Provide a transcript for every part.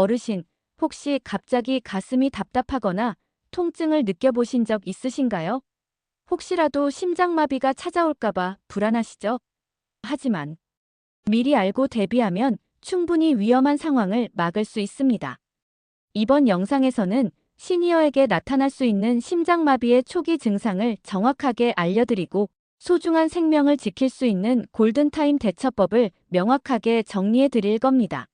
어르신, 혹시 갑자기 가슴이 답답하거나 통증을 느껴보신 적 있으신가요? 혹시라도 심장마비가 찾아올까봐 불안하시죠? 하지만 미리 알고 대비하면 충분히 위험한 상황을 막을 수 있습니다. 이번 영상에서는 시니어에게 나타날 수 있는 심장마비의 초기 증상을 정확하게 알려드리고 소중한 생명을 지킬 수 있는 골든타임 대처법을 명확하게 정리해 드릴 겁니다.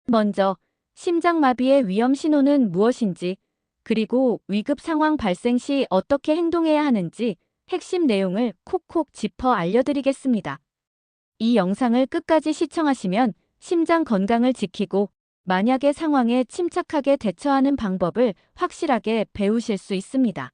먼저, 심장마비의 위험 신호는 무엇인지, 그리고 위급 상황 발생 시 어떻게 행동해야 하는지 핵심 내용을 콕콕 짚어 알려드리겠습니다. 이 영상을 끝까지 시청하시면 심장 건강을 지키고 만약의 상황에 침착하게 대처하는 방법을 확실하게 배우실 수 있습니다.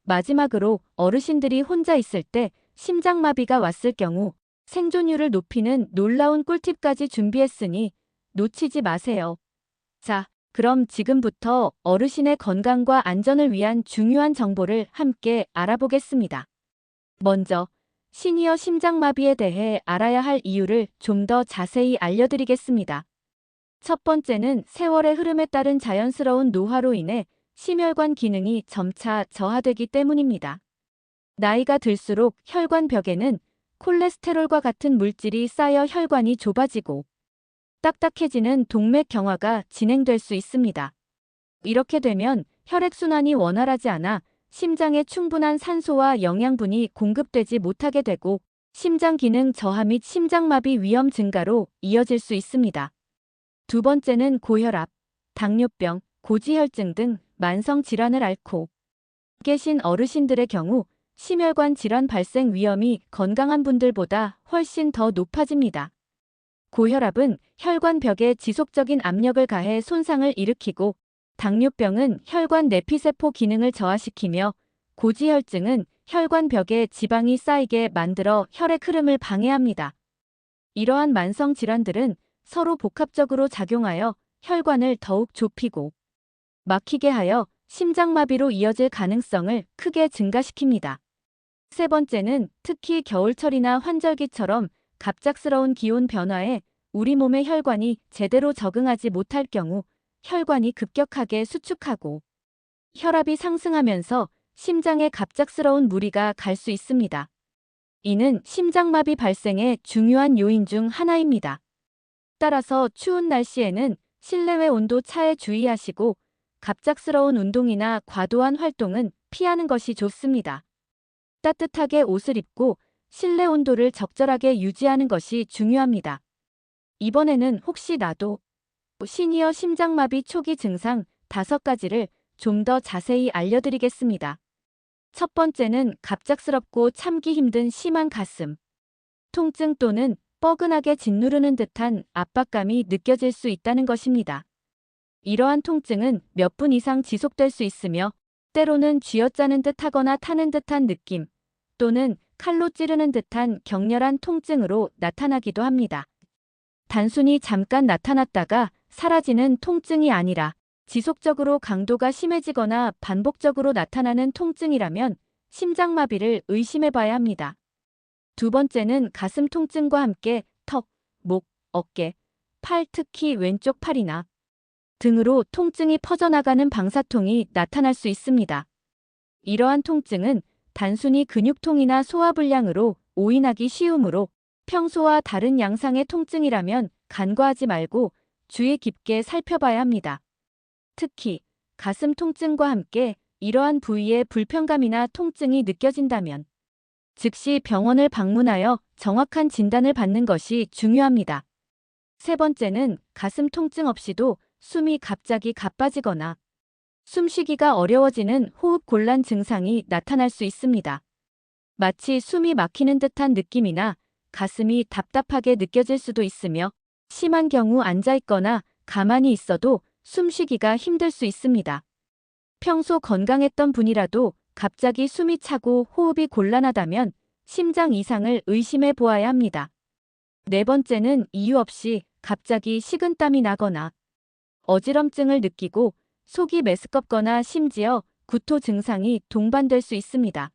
마지막으로 어르신들이 혼자 있을 때 심장마비가 왔을 경우 생존율을 높이는 놀라운 꿀팁까지 준비했으니 놓치지 마세요. 자, 그럼 지금부터 어르신의 건강과 안전을 위한 중요한 정보를 함께 알아보겠습니다. 먼저, 시니어 심장마비에 대해 알아야 할 이유를 좀 더 자세히 알려드리겠습니다. 첫 번째는 세월의 흐름에 따른 자연스러운 노화로 인해 심혈관 기능이 점차 저하되기 때문입니다. 나이가 들수록 혈관벽에는 콜레스테롤과 같은 물질이 쌓여 혈관이 좁아지고 딱딱해지는 동맥 경화가 진행될 수 있습니다. 이렇게 되면 혈액순환이 원활하지 않아 심장에 충분한 산소와 영양분이 공급되지 못하게 되고 심장 기능 저하 및 심장마비 위험 증가로 이어질 수 있습니다. 두 번째는 고혈압, 당뇨병, 고지혈증 등 만성 질환을 앓고 계신 어르신들의 경우 심혈관 질환 발생 위험이 건강한 분들보다 훨씬 더 높아집니다. 고혈압은 혈관벽에 지속적인 압력을 가해 손상을 일으키고 당뇨병은 혈관 내피세포 기능을 저하시키며 고지혈증은 혈관벽에 지방이 쌓이게 만들어 혈액 흐름을 방해합니다. 이러한 만성 질환들은 서로 복합적으로 작용하여 혈관을 더욱 좁히고 막히게 하여 심장마비로 이어질 가능성을 크게 증가시킵니다. 세 번째는 특히 겨울철이나 환절기처럼 갑작스러운 기온 변화에 우리 몸의 혈관이 제대로 적응하지 못할 경우 혈관이 급격하게 수축하고 혈압이 상승하면서 심장에 갑작스러운 무리가 갈 수 있습니다. 이는 심장마비 발생의 중요한 요인 중 하나입니다. 따라서 추운 날씨에는 실내외 온도 차에 주의하시고 갑작스러운 운동이나 과도한 활동은 피하는 것이 좋습니다. 따뜻하게 옷을 입고 실내 온도를 적절하게 유지하는 것이 중요합니다. 이번에는 혹시 나도 시니어 심장마비 초기 증상 5가지를 좀 더 자세히 알려드리겠습니다. 첫 번째는 갑작스럽고 참기 힘든 심한 가슴, 통증 또는 뻐근하게 짓누르는 듯한 압박감이 느껴질 수 있다는 것입니다. 이러한 통증은 몇 분 이상 지속될 수 있으며 때로는 쥐어짜는 듯하거나 타는 듯한 느낌 또는 칼로 찌르는 듯한 격렬한 통증으로 나타나기도 합니다. 단순히 잠깐 나타났다가 사라지는 통증이 아니라 지속적으로 강도가 심해지거나 반복적으로 나타나는 통증이라면 심장마비를 의심해봐야 합니다. 두 번째는 가슴 통증과 함께 턱, 목, 어깨, 팔 특히 왼쪽 팔이나 등으로 통증이 퍼져나가는 방사통이 나타날 수 있습니다. 이러한 통증은 단순히 근육통이나 소화불량으로 오인하기 쉬우므로 평소와 다른 양상의 통증이라면 간과하지 말고 주의 깊게 살펴봐야 합니다. 특히 가슴 통증과 함께 이러한 부위에 불편감이나 통증이 느껴진다면 즉시 병원을 방문하여 정확한 진단을 받는 것이 중요합니다. 세 번째는 가슴 통증 없이도 숨이 갑자기 가빠지거나 숨쉬기가 어려워지는 호흡 곤란 증상이 나타날 수 있습니다. 마치 숨이 막히는 듯한 느낌이나 가슴이 답답하게 느껴질 수도 있으며 심한 경우 앉아있거나 가만히 있어도 숨쉬기가 힘들 수 있습니다. 평소 건강했던 분이라도 갑자기 숨이 차고 호흡이 곤란하다면 심장 이상을 의심해 보아야 합니다. 네 번째는 이유 없이 갑자기 식은땀이 나거나 어지럼증을 느끼고 속이 메스껍거나 심지어 구토 증상이 동반될 수 있습니다.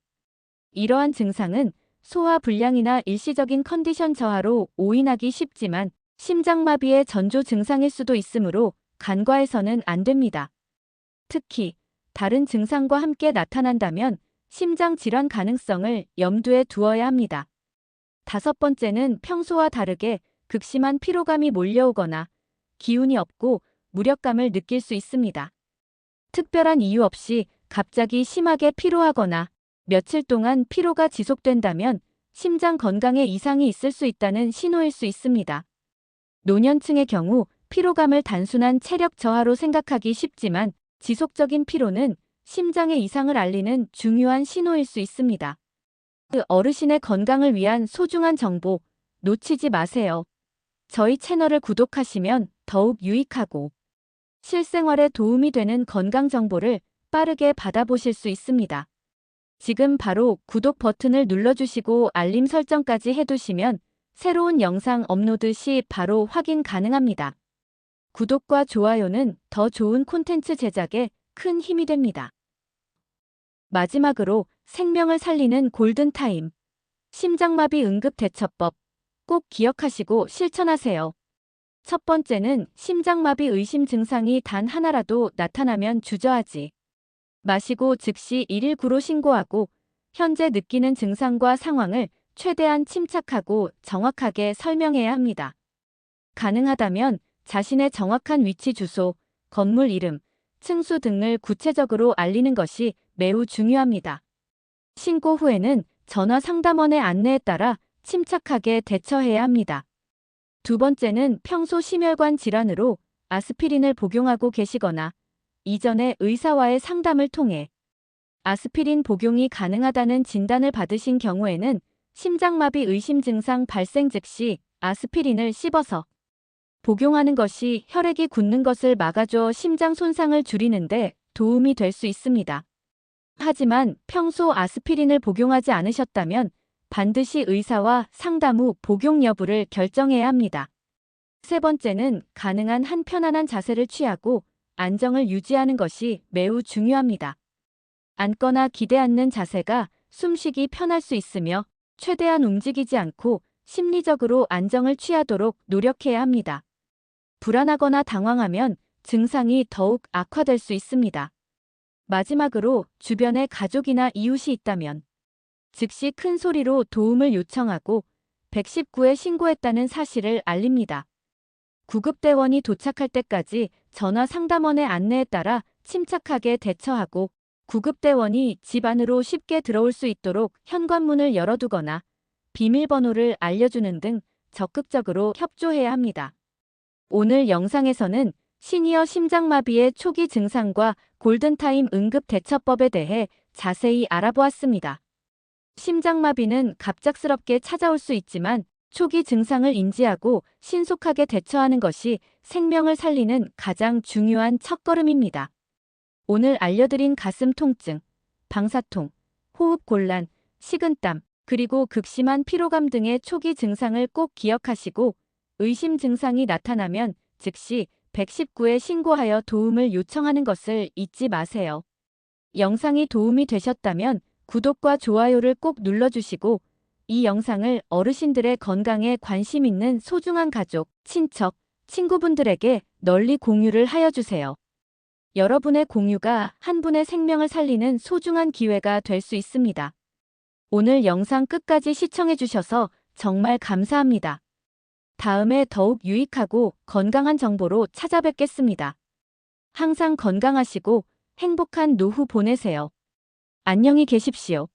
이러한 증상은 소화불량이나 일시적인 컨디션 저하로 오인하기 쉽지만 심장마비의 전조 증상일 수도 있으므로 간과해서는 안 됩니다. 특히 다른 증상과 함께 나타난다면 심장 질환 가능성을 염두에 두어야 합니다. 5번째는 평소와 다르게 극심한 피로감이 몰려오거나 기운이 없고 무력감을 느낄 수 있습니다. 특별한 이유 없이 갑자기 심하게 피로하거나 며칠 동안 피로가 지속된다면 심장 건강에 이상이 있을 수 있다는 신호일 수 있습니다. 노년층의 경우 피로감을 단순한 체력 저하로 생각하기 쉽지만 지속적인 피로는 심장의 이상을 알리는 중요한 신호일 수 있습니다. 어르신의 건강을 위한 소중한 정보 놓치지 마세요. 저희 채널을 구독하시면 더욱 유익하고 실생활에 도움이 되는 건강 정보를 빠르게 받아보실 수 있습니다. 지금 바로 구독 버튼을 눌러주시고 알림 설정까지 해두시면 새로운 영상 업로드 시 바로 확인 가능합니다. 구독과 좋아요는 더 좋은 콘텐츠 제작에 큰 힘이 됩니다. 마지막으로 생명을 살리는 골든타임. 심장마비 응급대처법 꼭 기억하시고 실천하세요. 첫 번째는 심장마비 의심 증상이 단 하나라도 나타나면 주저하지 마시고 즉시 119로 신고하고 현재 느끼는 증상과 상황을 최대한 침착하고 정확하게 설명해야 합니다. 가능하다면 자신의 정확한 위치 주소, 건물 이름, 층수 등을 구체적으로 알리는 것이 매우 중요합니다. 신고 후에는 전화 상담원의 안내에 따라 침착하게 대처해야 합니다. 두 번째는 평소 심혈관 질환으로 아스피린을 복용하고 계시거나 이전에 의사와의 상담을 통해 아스피린 복용이 가능하다는 진단을 받으신 경우에는 심장마비 의심 증상 발생 즉시 아스피린을 씹어서 복용하는 것이 혈액이 굳는 것을 막아줘 심장 손상을 줄이는데 도움이 될 수 있습니다. 하지만 평소 아스피린을 복용하지 않으셨다면 반드시 의사와 상담 후 복용 여부를 결정해야 합니다. 세 번째는 가능한 한 편안한 자세를 취하고 안정을 유지하는 것이 매우 중요합니다. 앉거나 기대 앉는 자세가 숨쉬기 편할 수 있으며 최대한 움직이지 않고 심리적으로 안정을 취하도록 노력해야 합니다. 불안하거나 당황하면 증상이 더욱 악화될 수 있습니다. 마지막으로 주변에 가족이나 이웃이 있다면 즉시 큰 소리로 도움을 요청하고 119에 신고했다는 사실을 알립니다. 구급대원이 도착할 때까지 전화 상담원의 안내에 따라 침착하게 대처하고 구급대원이 집 안으로 쉽게 들어올 수 있도록 현관문을 열어두거나 비밀번호를 알려주는 등 적극적으로 협조해야 합니다. 오늘 영상에서는 시니어 심장마비의 초기 증상과 골든타임 응급대처법에 대해 자세히 알아보았습니다. 심장마비는 갑작스럽게 찾아올 수 있지만 초기 증상을 인지하고 신속하게 대처하는 것이 생명을 살리는 가장 중요한 첫걸음입니다. 오늘 알려드린 가슴 통증, 방사통, 호흡곤란, 식은땀, 그리고 극심한 피로감 등의 초기 증상을 꼭 기억하시고 의심 증상이 나타나면 즉시 119에 신고하여 도움을 요청하는 것을 잊지 마세요. 영상이 도움이 되셨다면 구독과 좋아요를 꼭 눌러주시고 이 영상을 어르신들의 건강에 관심 있는 소중한 가족, 친척, 친구분들에게 널리 공유를 하여 주세요. 여러분의 공유가 한 분의 생명을 살리는 소중한 기회가 될 수 있습니다. 오늘 영상 끝까지 시청해 주셔서 정말 감사합니다. 다음에 더욱 유익하고 건강한 정보로 찾아뵙겠습니다. 항상 건강하시고 행복한 노후 보내세요. 안녕히 계십시오.